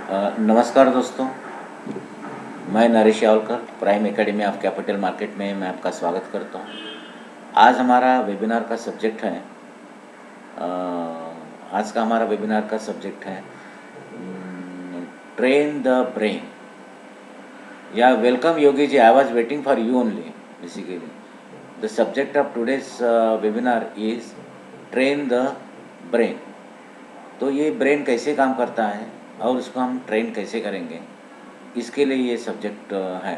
नमस्कार दोस्तों, मैं Naresh Yawalkar prime academy of capital market में मैं आपका स्वागत करता हूँ। आज हमारा वेबिनार का सब्जेक्ट है आज का हमारा वेबिनार का सब्जेक्ट है ट्रेन द ब्रेन या welcome Yogi ji, I was waiting for you only. Basically the subject of today's webinar is train the brain. तो ये ब्रेन कैसे काम करता है और उसको हम ट्रेन कैसे करेंगे, इसके लिए ये सब्जेक्ट है।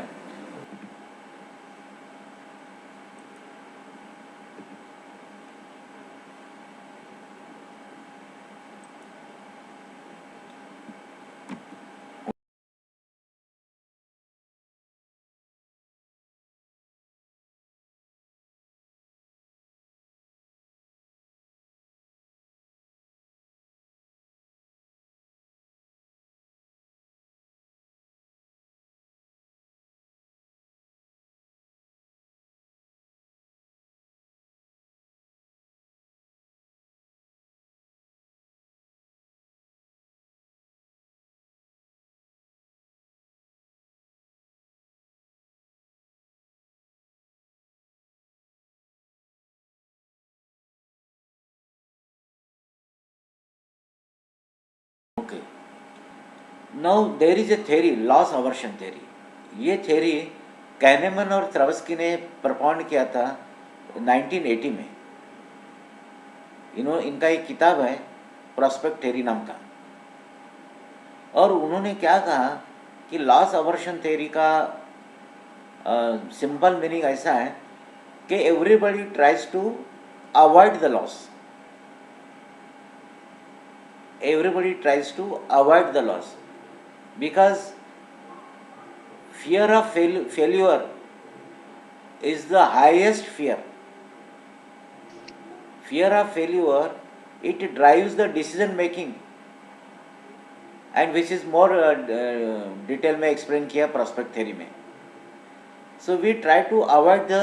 Okay, now there is a theory, loss aversion theory. ये थेरी कैनेमन और त्रवस्की ने प्रपोंड किया था 1980 में। इनका एक किताब है प्रोस्पेक्ट थेरी नाम का, और उन्होंने क्या कहा कि लॉस अवर्शन थेरी का सिंपल मीनिंग ऐसा है कि everybody tries to avoid the loss. Everybody tries to avoid the loss because fear of failure is the highest fear. Fear of failure, it drives the decision making, and which is more detail में explain किया prospect theory में। So we try to avoid the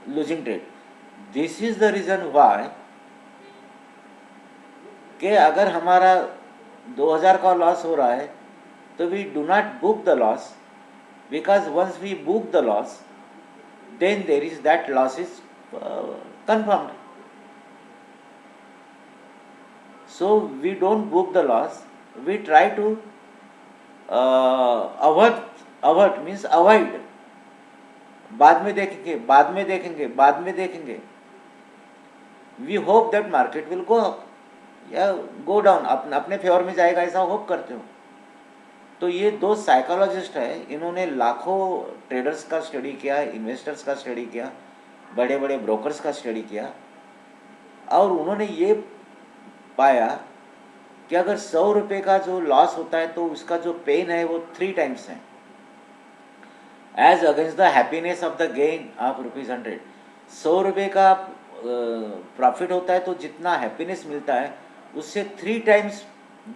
losing trade. This is the reason why कि अगर हमारा 2000 का loss हो रहा है तो we do not book the loss, because once we book the loss, then there is that loss is confirmed. So we don't book the loss, we try to avert means avoid, बाद में देखेंगे, बाद में देखेंगे, बाद में देखेंगे। we hope that market will go up या go down, अपने फेवर में जाएगा ऐसा होप करते हो। तो ये दो साइकोलॉजिस्ट है, इन्होंने लाखों ट्रेडर्स का स्टडी किया, इन्वेस्टर्स का स्टडी किया, बड़े बड़े ब्रोकर्स का स्टडी किया, और उन्होंने ये पाया कि अगर 100 रुपये का जो लॉस होता है तो उसका जो पेन है वो 3 टाइम्स है, as against the happiness of the gain of ₹100। 100 रुपये का प्रॉफिट होता है तो जितना हैप्पीनेस मिलता है उससे 3 टाइम्स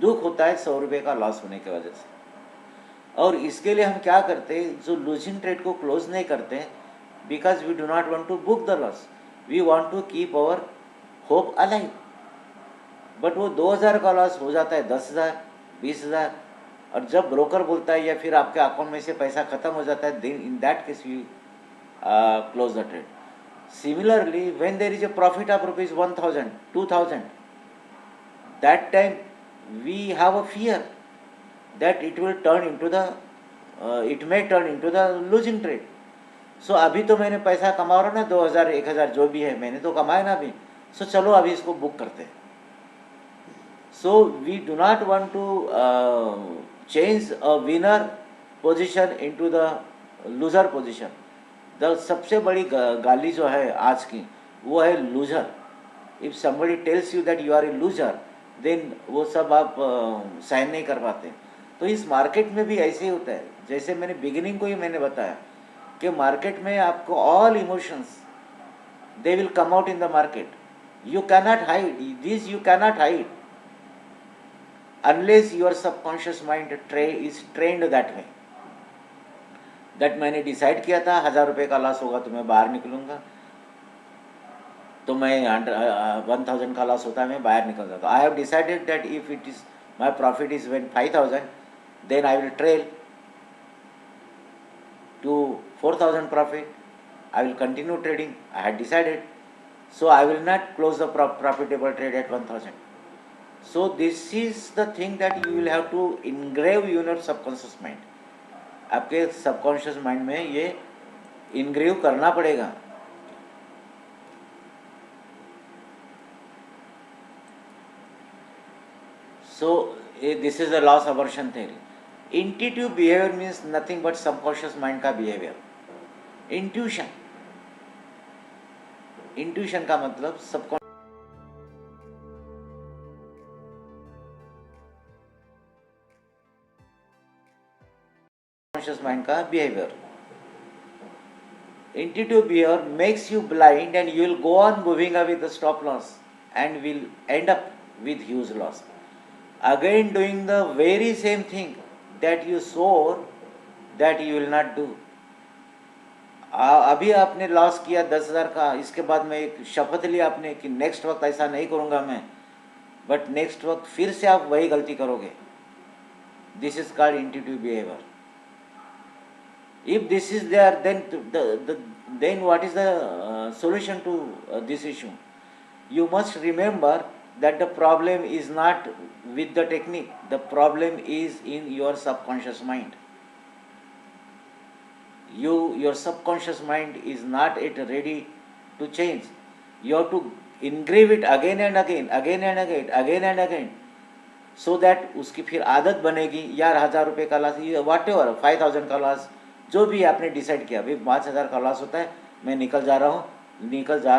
दुख होता है 100 रुपये का लॉस होने की वजह से। और इसके लिए हम क्या करते हैं, जो लूजिंग ट्रेड को क्लोज नहीं करते, because we do not want to book the loss, we want to keep our hope alive. But वो 2000 का लॉस हो जाता है 10,000, 20,000, और जब ब्रोकर बोलता है या फिर आपके अकाउंट में से पैसा खत्म हो जाता है, then in that case you close the trade. Similarly when there is a profit of ₹1000, 2000, that time we have a fear that it will turn into the it may turn into the losing trade. So अभी तो मैंने पैसा कमा रहा ना, 2000 1000 जो भी है मैंने तो कमाया ना अभी, so चलो अभी इसको बुक करते हैं। So we do not want to change a winner position into the loser position. The सबसे बड़ी गाली जो है आज की वो है loser. If somebody tells you that you are a loser, then वो सब आप साइन नहीं कर पाते। तो इस मार्केट में भी ऐसे ही होता है, जैसे मैंने बिगिनिंग को ही मैंने बताया कि मार्केट में आपको all emotions they will come out in the market. You cannot hide this, you cannot hide unless your subconscious mind is trend that way. That मैंने डिसाइड किया था 1000 रुपये का लॉस होगा तो मैं बाहर निकलूंगा, तो मैं 1000 का लॉस होता है मैं बाहर निकल जाता हूँ। I have decided that if it is my profit is when 5000, then I will trail to 4,000 profit. I will continue trading. I had decided. So I will not close the profitable trade at 1,000. So this is the thing that you will have to engrave in your subconscious mind. आपके subconscious mind में ये engrave करना पड़ेगा. So this is the loss aversion theory. Intuitive behavior means nothing but subconscious mind का behavior. Intuition. Intuition का मतलब subconscious mind का behavior. Intuitive behavior makes you blind and you will go on moving away with the stop loss and will end up with huge loss. Again doing the very same thing that you swore that you will not do. अभी आपने loss किया 10,000 का, इसके बाद में एक शपथ ली आपने कि नेक्स्ट वक्त ऐसा नहीं करूँगा मैं, बट नेक्स्ट वक्त फिर से आप वही गलती करोगे. This is called intuitive behaviour. If this is there, then what is the solution to this issue? You must remember that the problem is not with the technique. The problem is in your subconscious mind. Your subconscious mind is not yet ready to change. You have to engrave it again and again, so that उसकी फिर आदत बनेगी. यार 1,000 रुपये का loss, whatever 5,000 का loss, जो भी आपने डिसाइड किया, भाई 5,000 का लॉस होता है, मैं निकल जा रहा हूँ यानी निकल जा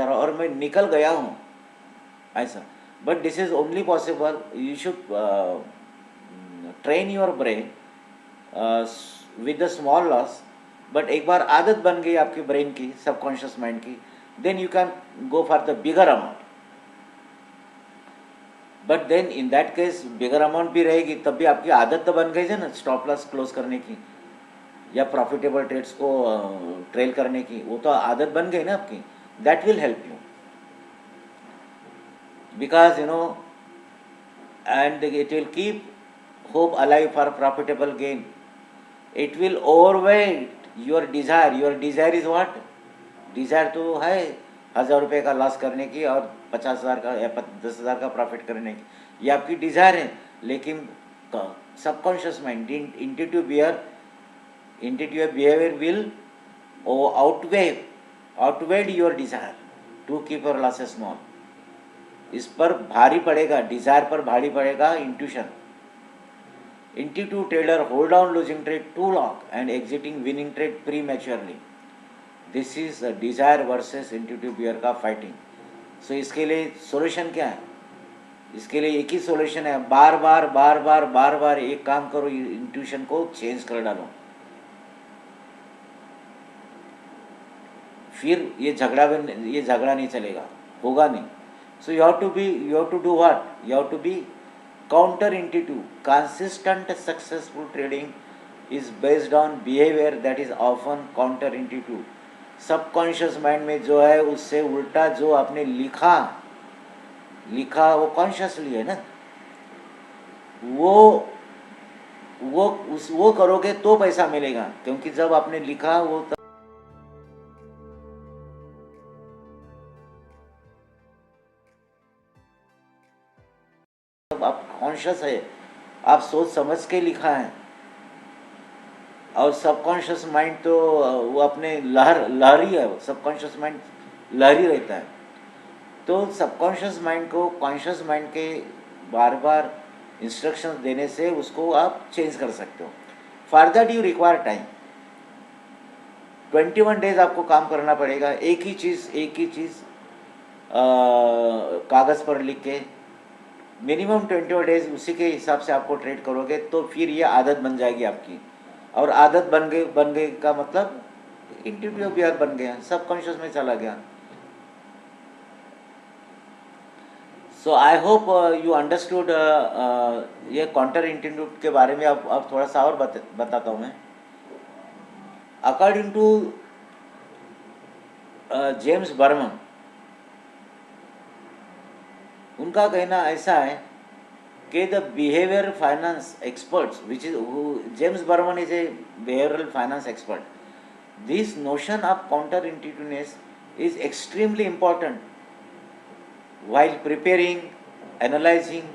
रहा हूँ और मैं निकल गया हूँ ऐसा. But this is only possible. You should train your brain with the small loss. But एक बार आदत बन गई आपके ब्रेन की, सबकॉन्शियस माइंड की, then you can go for the bigger amount. But then in that case bigger amount भी रहेगी, तब भी आपकी आदत तो बन गई है ना स्टॉप लॉस क्लोज करने की या प्रॉफिटेबल ट्रेड्स को ट्रेल करने की. वो तो आदत बन गई ना आपकी. That will help you, because you know, and it will keep hope alive for profitable gain. It will overweight your desire. Your desire is what? Desire तो है 1,000 रुपये का लॉस करने की और 50,000 का या 10,000 का प्रॉफिट करने की, ये आपकी डिज़ायर है. लेकिन subconscious mind, intuitive behavior will outweigh your desire to keep your losses small. इस पर भारी पड़ेगा, डिजायर पर भारी पड़ेगा intuition. Intuitive trader hold on losing trade too long and exiting winning trade prematurely. This is a desire versus intuitive behavior का fighting. सो इसके लिए सोल्यूशन क्या है? इसके लिए एक ही सोल्यूशन है, बार बार एक काम करो, इंट्यूशन को चेंज कर डालो. फिर ये झगड़ा नहीं चलेगा, होगा नहीं. So you have to do what? You have to be counter intuitive. Consistent successful trading is based on behaviour that is often counter intuitive. Subconscious mind में जो है उससे उल्टा जो आपने लिखा वो कॉन्शियसली है ना, वो करोगे तो पैसा मिलेगा. क्योंकि जब आपने लिखा वो तब आप कॉन्शियस है, आप सोच समझ के लिखा है. और सबकॉन्शियस माइंड तो वो अपने लहरी है. सबकॉन्शियस माइंड लहरी रहता है. तो सबकॉन्शियस माइंड को कॉन्शियस माइंड के बार बार इंस्ट्रक्शंस देने से उसको आप चेंज कर सकते हो. For that you require time. 21 days आपको काम करना पड़ेगा. एक ही चीज़ कागज़ पर लिख के मिनिमम 21 डेज उसी के हिसाब से आपको ट्रेड करोगे तो फिर ये आदत बन जाएगी आपकी. और आदत बन गई का मतलब इंट्यूटिव बिहेवियर बन गया, सबकॉन्शियस में चला गया. सो आई होप यू अंडरस्टूड. ये काउंटर इंट्यूटिव के बारे में अब थोड़ा सा और बताता हूँ मैं. अकॉर्डिंग टू जेम्स बर्मन, उनका कहना ऐसा है Okay, the behavioral finance experts, which is who James Berman is a behavioral finance expert. This notion of counterintuitiveness is extremely important while preparing, analyzing,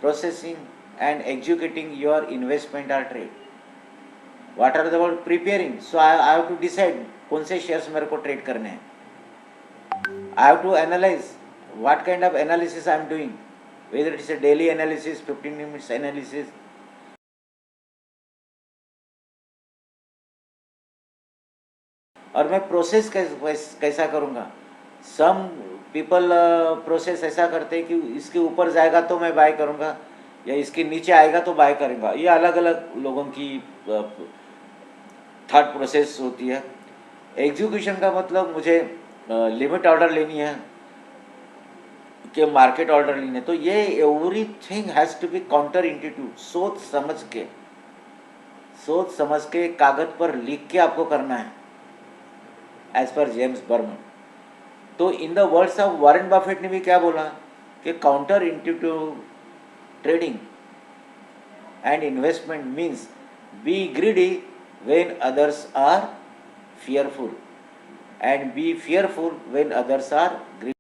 processing, and executing your investment or trade. What are the word preparing? So I have to decide कौन से shares मेरे को trade करने हैं. I have to analyze what kind of analysis I am doing, whether it is a daily analysis, 15 minutes analysis. और मैं process कैसा करूँगा. सम पीपल प्रोसेस ऐसा करते हैं कि इसके ऊपर जाएगा तो मैं बाय करूँगा या इसके नीचे आएगा तो बाय करूँगा. ये अलग अलग लोगों की थॉट प्रोसेस होती है. एग्जीक्यूशन का मतलब मुझे लिमिट ऑर्डर लेनी है कि मार्केट ऑर्डर लेनी है, तो ये everything has to be counter intuitive. सोच समझ के कागज पर लिख के आपको करना है एज पर जेम्स बर्मन. तो in the words of Warren Buffett ने भी क्या बोला कि counter intuitive trading and investment means B greedy when others are fearful and be fearful when others are greedy.